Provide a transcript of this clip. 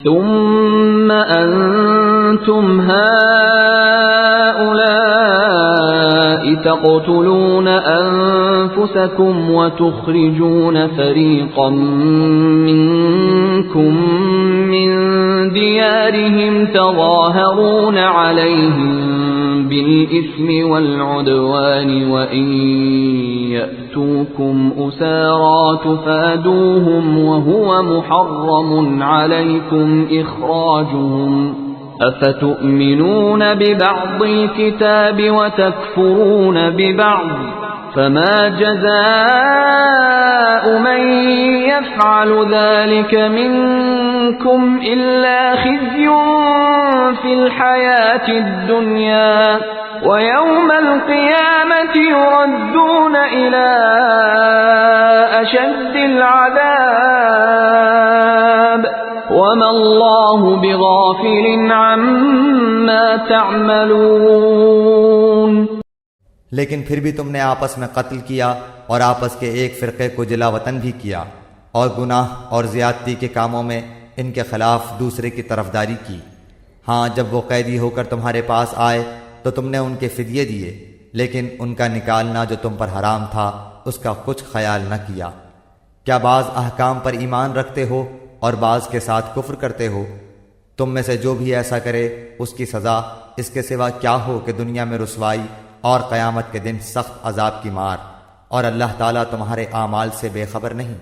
ثم أنتم هؤلاء تقتلون أنفسكم وتخرجون فريقا منكم من ديارهم تظاهرون عليهم بالإثم والعدوان وإن يأتوكم أسارى تفادوهم وهو محرم عليكم إخراجهم أفتؤمنون ببعض الكتاب وتكفرون ببعض فما جزاء من يفعل ذلك منكم إلا خزي في الحياة الدنيا ويوم القيامة يردون إلى أشد العذاب وما الله بغافل عما تعملون। लेकिन फिर भी तुमने आपस में कत्ल किया और आपस के एक फ़िरक़े को जिलावतन भी किया और गुनाह और ज़्यादती के कामों में इनके खिलाफ दूसरे की तरफदारी की। हाँ, जब वो कैदी होकर तुम्हारे पास आए तो तुमने उनके फ़िदिये दिए, लेकिन उनका निकालना जो तुम पर हराम था उसका कुछ ख्याल न किया। क्या बाज़ अहकाम पर ईमान रखते हो और बाज़ के साथ कुफ्र करते हो? तुम में से जो भी ऐसा करे उसकी सज़ा इसके सिवा क्या हो कि दुनिया में रुसवाई और क़यामत के दिन सख्त अजाब की मार, और अल्लाह ताला तुम्हारे आमाल से बेखबर नहीं।